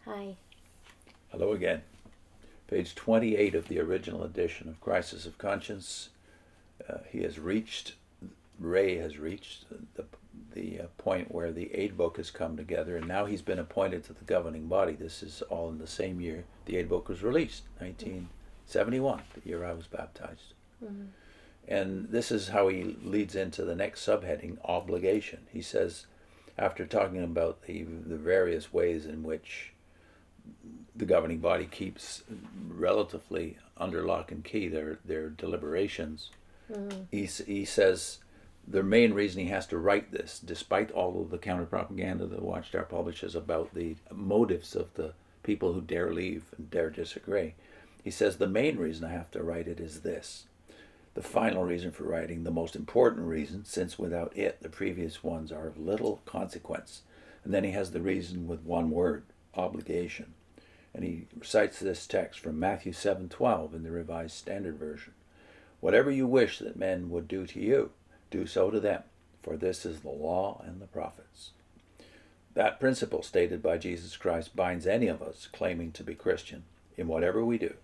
Hi. Hello again. Page 28 of the original edition of Crisis of Conscience. Ray has reached the point where the aid book has come together, and now he's been appointed to the governing body. This is all in the same year the aid book was released, 1971, the year I was baptized. Mm-hmm. And this is how he leads into the next subheading, obligation. He says, after talking about the various ways in which the governing body keeps relatively under lock and key their deliberations, he says the main reason he has to write this, despite all of the counter-propaganda the Watchtower publishes about the motives of the people who dare leave and dare disagree, he says the main reason I have to write it is this. The final reason for writing, the most important reason, since without it the previous ones are of little consequence. And then he has the reason with one word, obligation. And he cites this text from Matthew 7:12 in the Revised Standard Version. Whatever you wish that men would do to you, do so to them, for this is the law and the prophets. That principle stated by Jesus Christ binds any of us claiming to be Christian in whatever we do.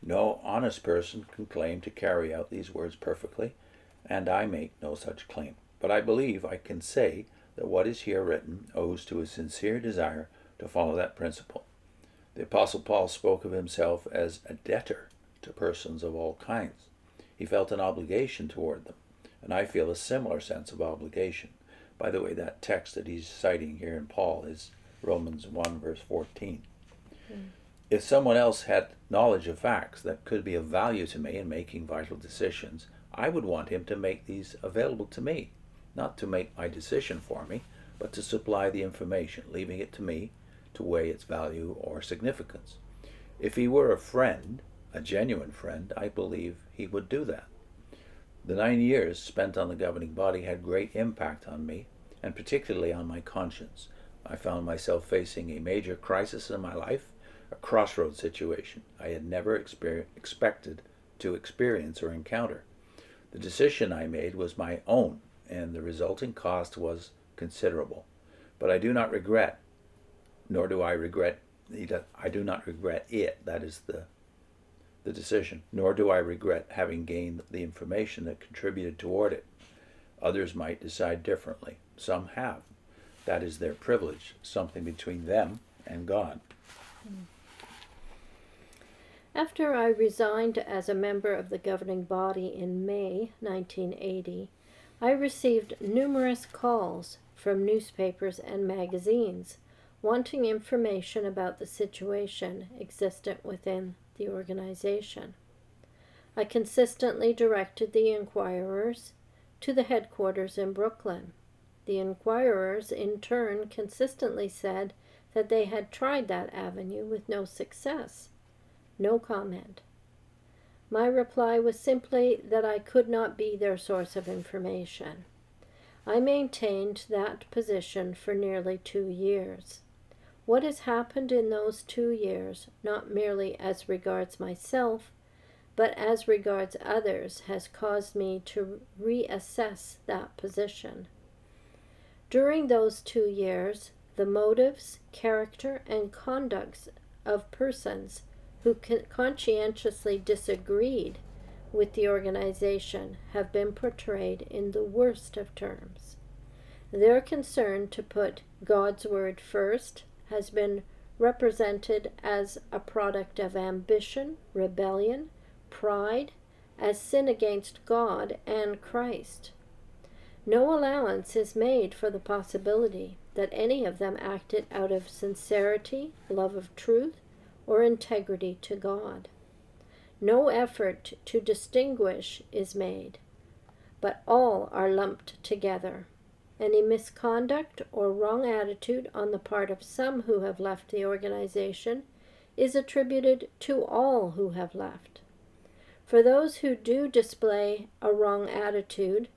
No honest person can claim to carry out these words perfectly, and I make no such claim. But I believe I can say that what is here written owes to a sincere desire to follow that principle. The Apostle Paul spoke of himself as a debtor to persons of all kinds. He felt an obligation toward them, and I feel a similar sense of obligation. By the way, that text that he's citing here in Paul is Romans 1, verse 14. If someone else had knowledge of facts that could be of value to me in making vital decisions, I would want him to make these available to me, not to make my decision for me, but to supply the information, leaving it to me to weigh its value or significance. If he were a friend, a genuine friend, I believe he would do that. The 9 years spent on the governing body had great impact on me, and particularly on my conscience. I found myself facing a major crisis in my life, a crossroads situation I had never expected to experience or encounter. The decision I made was my own, and the resulting cost was considerable. But I do not regret, nor do I regret, I do not regret it, that is the decision, nor do I regret having gained the information that contributed toward it. Others might decide differently. Some have. That is their privilege, something between them and God. After I resigned as a member of the governing body in May 1980, I received numerous calls from newspapers and magazines wanting information about the situation existent within the organization. I consistently directed the inquirers to the headquarters in Brooklyn. The inquirers, in turn, consistently said that they had tried that avenue with no success. No comment. My reply was simply that I could not be their source of information. I maintained that position for nearly 2 years. What has happened in those 2 years, not merely as regards myself, but as regards others, has caused me to reassess that position. During those 2 years, the motives, character, and conducts of persons who conscientiously disagreed with the organization have been portrayed in the worst of terms. Their concern to put God's word first has been represented as a product of ambition, rebellion, pride, as sin against God and Christ. No allowance is made for the possibility that any of them acted out of sincerity, love of truth, or integrity to God. No effort to distinguish is made, but all are lumped together. Any misconduct or wrong attitude on the part of some who have left the organization is attributed to all who have left. For those who do display a wrong attitude,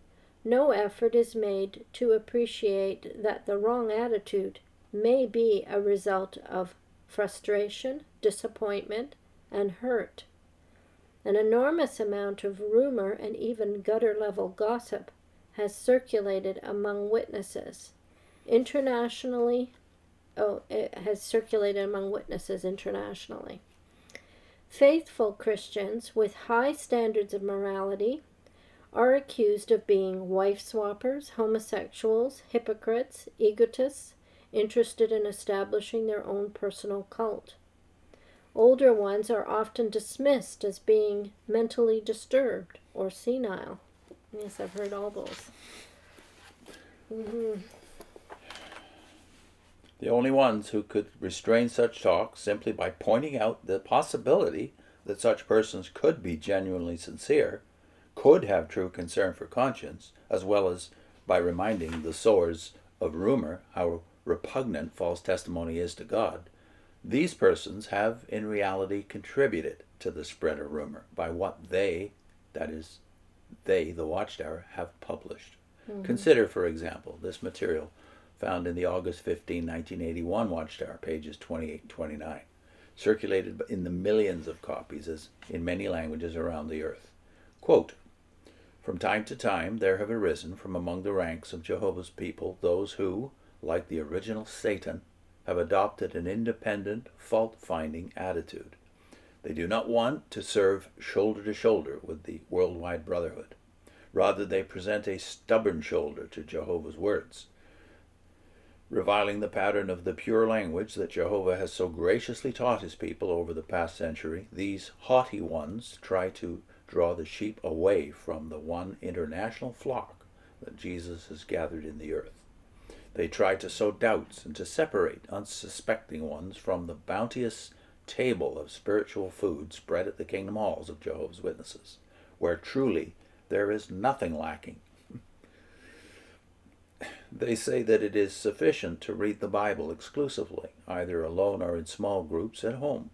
no effort is made to appreciate that the wrong attitude may be a result of frustration, disappointment, and hurt. An enormous amount of rumor and even gutter-level gossip has circulated among witnesses, internationally it has circulated among witnesses internationally. Faithful Christians with high standards of morality are accused of being wife swappers, homosexuals, hypocrites, egotists, interested in establishing their own personal cult. Older ones are often dismissed as being mentally disturbed or senile. Yes, I've heard all those. Mm-hmm. The only ones who could restrain such talk simply by pointing out the possibility that such persons could be genuinely sincere, could have true concern for conscience, as well as by reminding the sowers of rumor how repugnant false testimony is to God. These persons have in reality contributed to the spread of rumor by what they, that is, they, the Watchtower, have published. Mm-hmm. Consider, for example, this material found in the August 15, 1981 Watchtower, pages 28 and 29, circulated in the millions of copies as in many languages around the earth. Quote, "From time to time there have arisen from among the ranks of Jehovah's people those who, like the original Satan, have adopted an independent, fault-finding attitude. They do not want to serve shoulder to shoulder with the worldwide brotherhood. Rather, they present a stubborn shoulder to Jehovah's words. Reviling the pattern of the pure language that Jehovah has so graciously taught his people over the past century, these haughty ones try to draw the sheep away from the one international flock that Jesus has gathered in the earth. They try to sow doubts and to separate unsuspecting ones from the bounteous table of spiritual food spread at the kingdom halls of Jehovah's Witnesses, where truly there is nothing lacking. They say that it is sufficient to read the Bible exclusively, either alone or in small groups at home.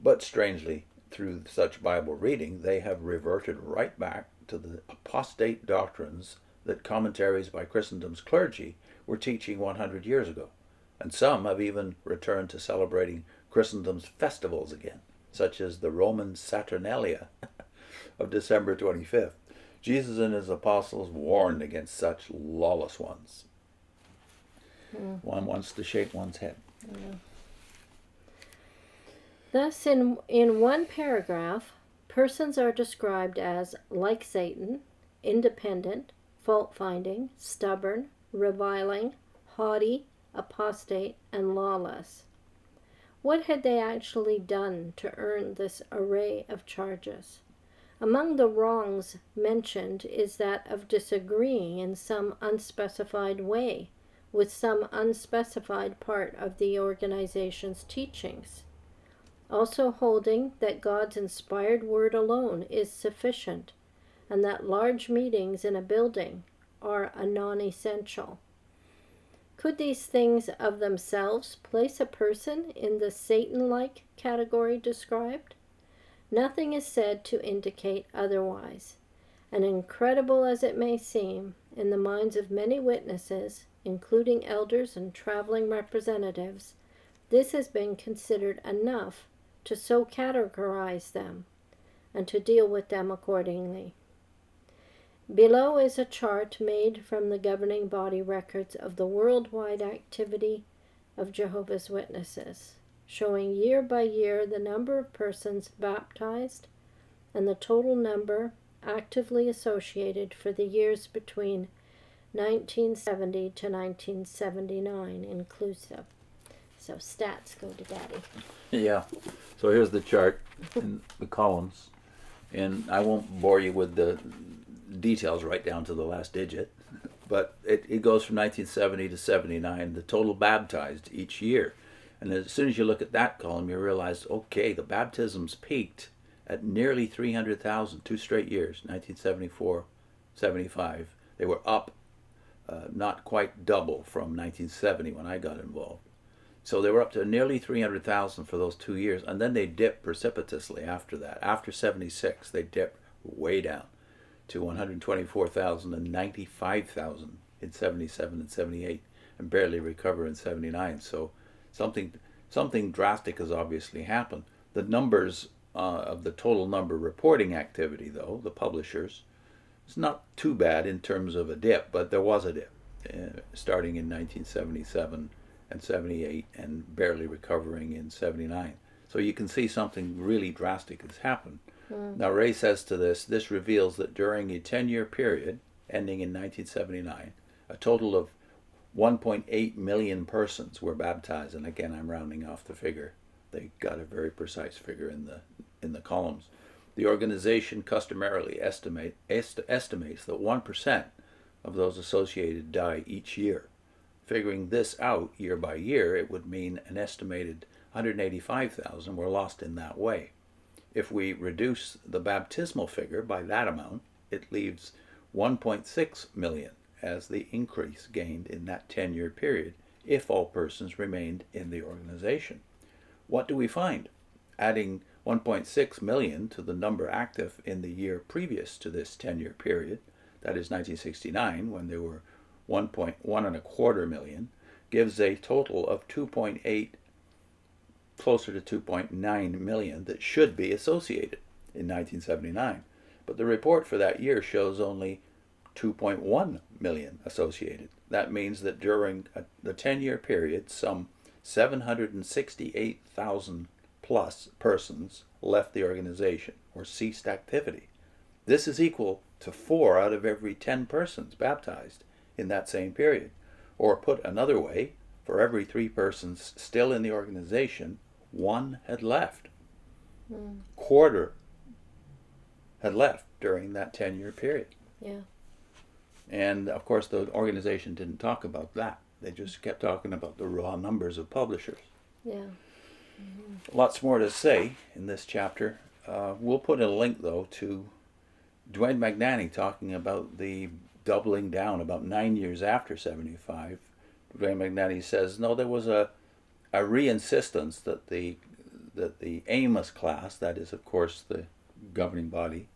But strangely, through such Bible reading, they have reverted right back to the apostate doctrines that commentaries by Christendom's clergy were teaching 100 years ago, and some have even returned to celebrating Christendom's festivals again, such as the Roman Saturnalia of December 25th. Jesus and his apostles warned against such lawless ones. One wants to shake one's head. Yeah. Thus, in one paragraph, persons are described as like Satan, independent, fault-finding, stubborn, reviling, haughty, apostate, and lawless. What had they actually done to earn this array of charges? Among the wrongs mentioned is that of disagreeing in some unspecified way with some unspecified part of the organization's teachings. Also holding that God's inspired word alone is sufficient, and that large meetings in a building are a non-essential. Could these things of themselves place a person in the Satan-like category described? Nothing is said to indicate otherwise, and incredible as it may seem, in the minds of many witnesses, including elders and traveling representatives, this has been considered enough to so categorize them, and to deal with them accordingly. Below is a chart made from the governing body records of the worldwide activity of Jehovah's Witnesses, showing year by year the number of persons baptized and the total number actively associated for the years between 1970 to 1979 inclusive. So stats go to daddy. Yeah. So here's the chart in the columns, and I won't bore you with the details right down to the last digit, but it goes from 1970 to 79, the total baptized each year. And as soon as you look at that column, you realize, okay, the baptisms peaked at nearly 300,000, 2 straight years, 1974, 75. They were up not quite double from 1970 when I got involved. So they were up to nearly 300,000 for those 2 years, and then they dipped precipitously after that. After 76, they dipped way down to 124,000 and 95,000 in 77 and 78, and barely recover in 79. So something drastic has obviously happened. The numbers of the total number reporting activity, though, the publishers, it's not too bad in terms of a dip, but there was a dip starting in 1977 and 78, and barely recovering in 79. So you can see something really drastic has happened. Now Ray says to this reveals that during a 10-year period ending in 1979, a total of 1.8 million persons were baptized. And again, I'm rounding off the figure. They got a very precise figure in the columns. The organization customarily estimates that 1% of those associated die each year. Figuring this out year by year, it would mean an estimated 185,000 were lost in that way. If we reduce the baptismal figure by that amount, it leaves 1.6 million as the increase gained in that 10-year period if all persons remained in the organization. What do we find? Adding 1.6 million to the number active in the year previous to this 10-year period, that is 1969, when there were 1.125 million, gives a total of 2.8, closer to 2.9 million that should be associated in 1979. But the report for that year shows only 2.1 million associated. That means that during the 10-year period, some 768,000 plus persons left the organization or ceased activity. This is equal to 4 out of every 10 persons baptized in that same period. Or put another way, for every 3 persons still in the organization, 1 had left. Quarter had left during that 10-year period. Yeah. And of course the organization didn't talk about that. They just kept talking about the raw numbers of publishers. Yeah. Lots more to say in this chapter. We'll put a link though to Dwayne McNanny talking about the doubling down about 9 years after 75. Dwayne McNanny says, no, there was a re-insistence that the Amos class, that is of course the governing body,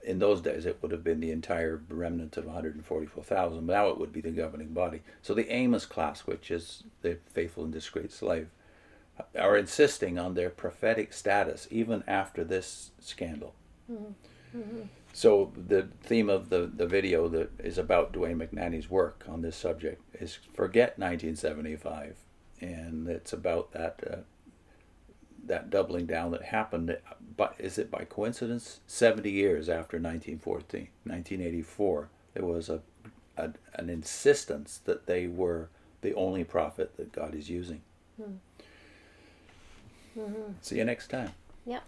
in those days it would have been the entire remnant of 144,000, but now it would be the governing body. So the Amos class, which is the faithful and discreet slave, are insisting on their prophetic status even after this scandal. So the theme of the video that is about Dwayne McNanny's work on this subject is Forget 1975, and it's about that doubling down that happened. But is it by coincidence? 70 years after 1984, there was an insistence that they were the only prophet that God is using. See you next time. Yeah.